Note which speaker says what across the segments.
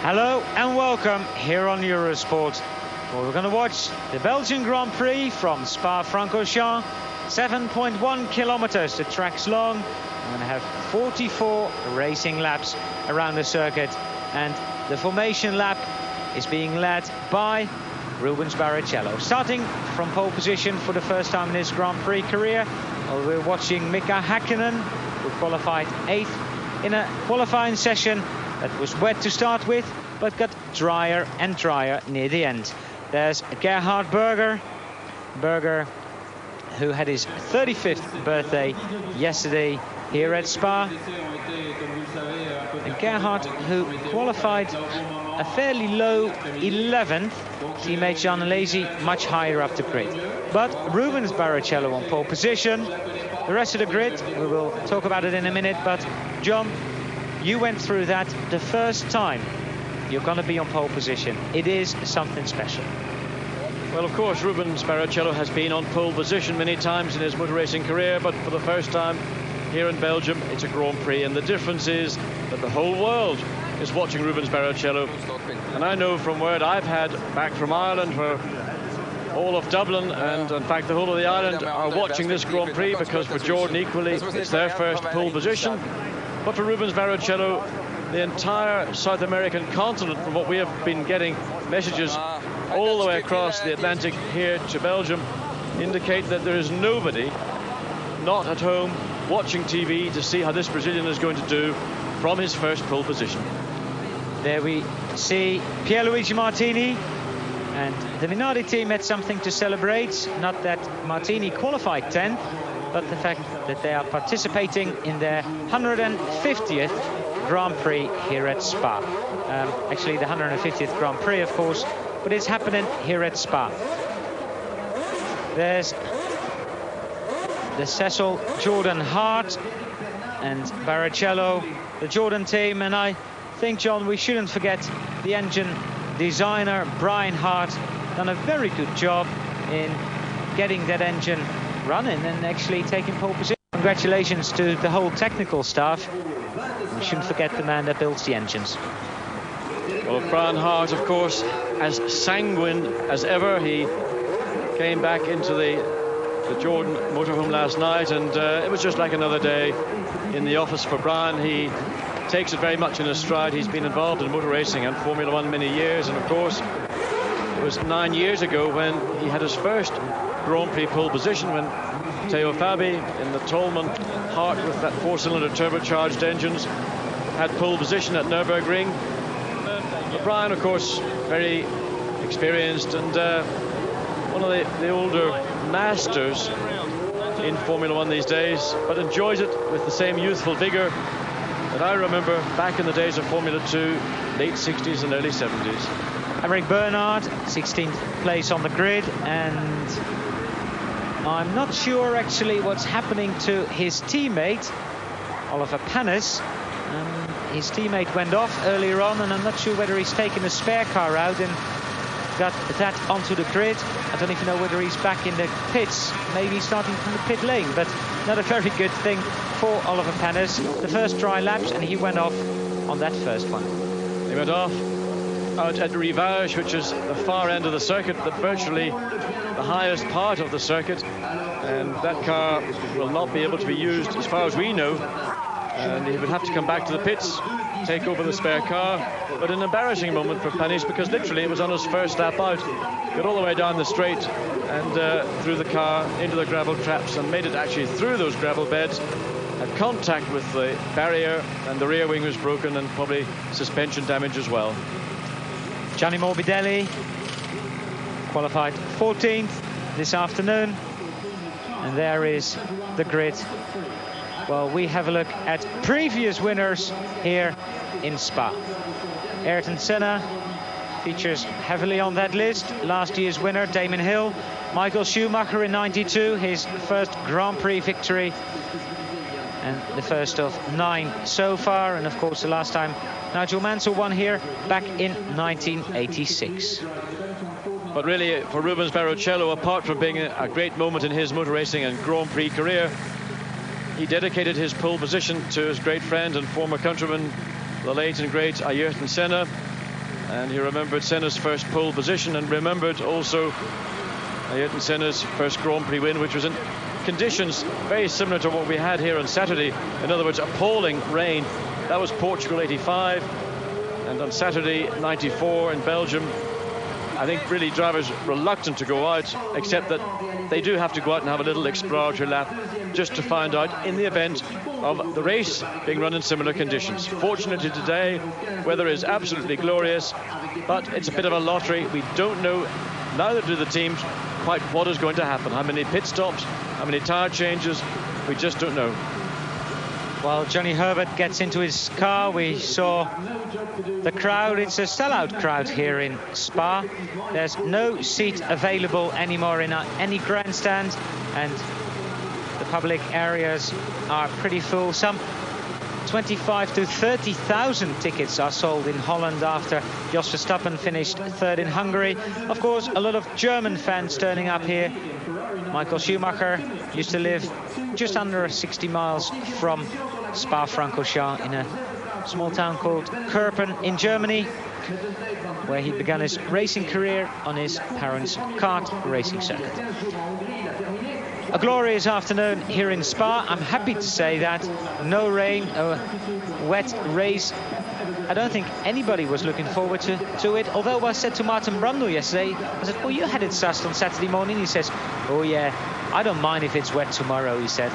Speaker 1: Hello and welcome here on Eurosport. Well, we're going to watch the Belgian Grand Prix from Spa-Francorchamps. 7.1 kilometers, the track's long. We're going to have 44 racing laps around the circuit. And the formation lap is being led by Rubens Barrichello. Starting from pole position for the first time in his Grand Prix career. Well, we're watching Mika Häkkinen, who qualified 8th in a qualifying session that was wet to start with, but got drier and drier near the end. There's Gerhard Berger. Berger, who had his 35th birthday yesterday here at Spa. And Gerhard, who qualified a fairly low 11th. Teammate Jean Alesi much higher up the grid. But Rubens Barrichello on pole position. The rest of the grid, we will talk about it in a minute, but John, you went through that the first time you're going to be on pole position. It is something special.
Speaker 2: Well, of course, Rubens Barrichello has been on pole position many times in his motor racing career, but for the first time here in Belgium, it's a Grand Prix. And the difference is that the whole world is watching Rubens Barrichello. And I know from word I've had back from Ireland, where all of Dublin and in fact the whole of the island are watching this Grand Prix, because for Jordan equally it's their first pole position. But for Rubens Barrichello, the entire South American continent, from what we have been getting messages all the way across the Atlantic here to Belgium, indicate that there is nobody not at home watching TV to see how this Brazilian is going to do from his first pole position.
Speaker 1: There we see Pierluigi Martini, and the Minardi team had something to celebrate. Not that Martini qualified 10th, but the fact that they are participating in their 150th Grand Prix here at Spa. Actually the 150th Grand Prix, of course, but it's happening here at Spa. There's the Cecil Jordan Hart and Barrichello, the Jordan team, and I think, John, we shouldn't forget the engine designer Brian Hart. Done a very good job in getting that engine running and actually taking pole position. Congratulations to the whole technical staff. We shouldn't forget the man that builds the engines.
Speaker 2: Well, Brian Hart, of course, as sanguine as ever. He came back into the Jordan motorhome last night, and it was just like another day in the office for Brian. He takes it very much in his stride. He's been involved in motor racing and Formula One many years, and of course it was 9 years ago when he had his first Grand Prix pole position, when Theo Fabi in the Tollman Hart with that 4-cylinder turbocharged engines had pole position at Nürburgring. But Brian, of course, very experienced and one of the older masters in Formula One these days, but enjoys it with the same youthful vigor that I remember back in the days of Formula 2, late 60s and early 70s.
Speaker 1: Eric Bernard, 16th place on the grid, and I'm not sure actually what's happening to his teammate, Oliver Panis. His teammate went off earlier on, and I'm not sure whether he's taken a spare car out and got that onto the grid. I don't even know whether he's back in the pits, maybe starting from the pit lane, but not a very good thing for Oliver Panis. The first dry laps, and he went off on that first one.
Speaker 2: He went off out at Rivage, which is the far end of the circuit, but virtually the highest part of the circuit, and that car will not be able to be used as far as we know, and he would have to come back to the pits, take over the spare car. But an embarrassing moment for Panis, because literally it was on his first lap out. Got all the way down the straight and through the car into the gravel traps, and made it actually through those gravel beds. Had contact with the barrier, and the rear wing was broken, and probably suspension damage as well.
Speaker 1: Gianni Morbidelli qualified 14th this afternoon, and there is the grid. Well, we have a look at previous winners here in Spa. Ayrton Senna features heavily on that list. Last year's winner, Damon Hill. Michael Schumacher in '92, his first Grand Prix victory, and the first of 9 so far. And of course, the last time Nigel Mansell won here back in 1986.
Speaker 2: But really, for Rubens Barrichello, apart from being a great moment in his motor racing and Grand Prix career, he dedicated his pole position to his great friend and former countryman, the late and great Ayrton Senna. And he remembered Senna's first pole position, and remembered also Ayrton Senna's first Grand Prix win, which was in conditions very similar to what we had here on Saturday. In other words, appalling rain. That was Portugal 85, and on Saturday 94 in Belgium. I think really drivers reluctant to go out, except that they do have to go out and have a little exploratory lap just to find out in the event of the race being run in similar conditions. Fortunately today, weather is absolutely glorious, but it's a bit of a lottery. We don't know, neither do the teams, quite what is going to happen. How many pit stops, how many tyre changes, we just don't know.
Speaker 1: While Johnny Herbert gets into his car, we saw the crowd. It's a sellout crowd here in Spa. There's no seat available anymore in any grandstand, and the public areas are pretty full. Some 25 to 30,000 tickets are sold in Holland after Jos Verstappen finished third in Hungary. Of course, a lot of German fans turning up here. Michael Schumacher used to live just under 60 miles from Spa-Francorchamps in a small town called Kerpen in Germany, where he began his racing career on his parents' kart racing circuit. A glorious afternoon here in Spa. I'm happy to say that. No rain, a wet race. I don't think anybody was looking forward to it. Although I said to Martin Brundle yesterday, I said, "Oh, you had it sussed on Saturday morning." He says, "Oh yeah, I don't mind if it's wet tomorrow," he said.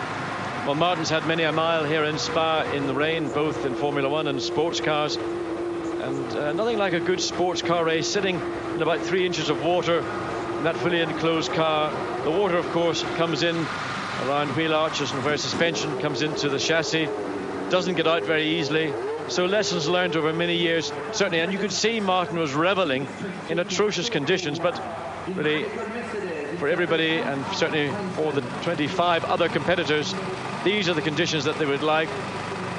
Speaker 2: Well, Martin's had many a mile here in Spa in the rain, both in Formula One and sports cars. And nothing like a good sports car race, sitting in about 3 inches of water in that fully enclosed car. The water, of course, comes in around wheel arches and where suspension comes into the chassis. Doesn't get out very easily. So lessons learned over many years, certainly. And you could see Martin was reveling in atrocious conditions, but really, for everybody, and certainly for the 25 other competitors, these are the conditions that they would like.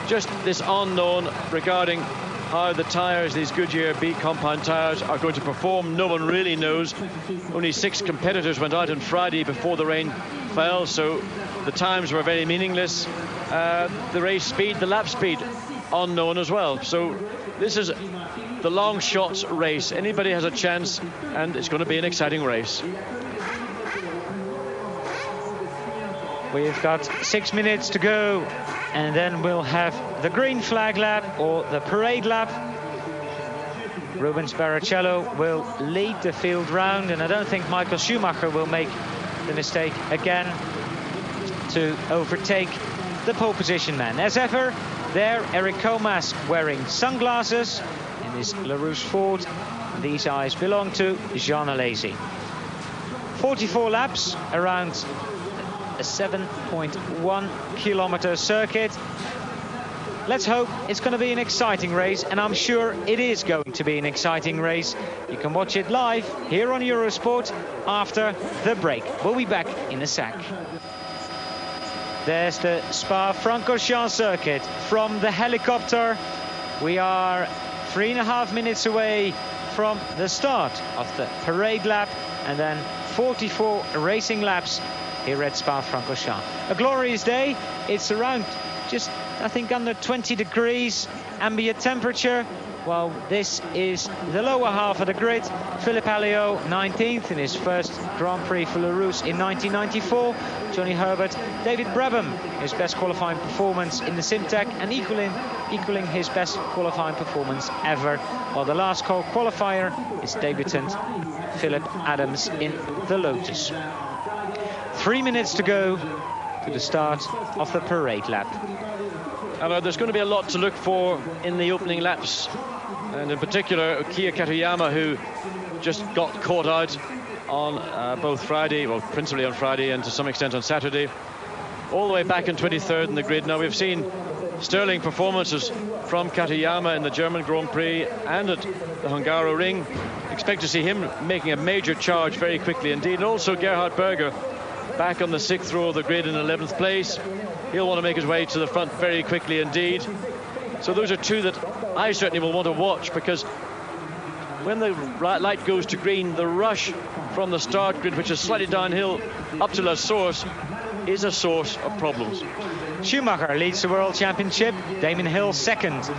Speaker 2: Just this unknown regarding how the tyres, these Goodyear B compound tyres, are going to perform. No one really knows. Only 6 competitors went out on Friday before the rain fell, so the times were very meaningless. The race speed, the lap speed, unknown as well. So this is the long shots race. Anybody has a chance, and it's going to be an exciting race.
Speaker 1: We've got 6 minutes to go, and then we'll have the green flag lap, or the parade lap. Rubens Barrichello will lead the field round, and I don't think Michael Schumacher will make the mistake again to overtake the pole position man. As ever, there Eric Comas wearing sunglasses in his LaRouche Ford. These eyes belong to Jean Alesi. 44 laps around a 7.1 kilometer circuit. Let's hope it's going to be an exciting race, and I'm sure it is going to be an exciting race. You can watch it live here on Eurosport after the break. We'll be back in a sec. There's the Spa-Francorchamps circuit from the helicopter. We are 3.5 minutes away from the start of the parade lap, and then 44 racing laps here at Spa-Francorchamps. A glorious day. It's around just, I think, under 20 degrees ambient temperature. Well, this is the lower half of the grid. Philippe Alliot, 19th in his first Grand Prix for LaRouche in 1994. Johnny Herbert, David Brabham, his best qualifying performance in the Simtek, and equaling his best qualifying performance ever. While the last call qualifier is debutant Philip Adams in the Lotus. 3 minutes to go to the start of the parade lap.
Speaker 2: There's going to be a lot to look for in the opening laps, and in particular Kiya Katayama, who just got caught out on both Friday, well, principally on Friday and to some extent on Saturday, all the way back in 23rd in the grid. Now, we've seen sterling performances from Katayama in the German Grand Prix and at the Hungaroring. Expect to see him making a major charge very quickly indeed. And also Gerhard Berger back on the 6th row of the grid in 11th place. He'll want to make his way to the front very quickly indeed. So those are two that I certainly will want to watch, because when the light goes to green, the rush from the start grid, which is slightly downhill up to La Source, is a source of problems.
Speaker 1: Schumacher leads the World Championship. Damon Hill second.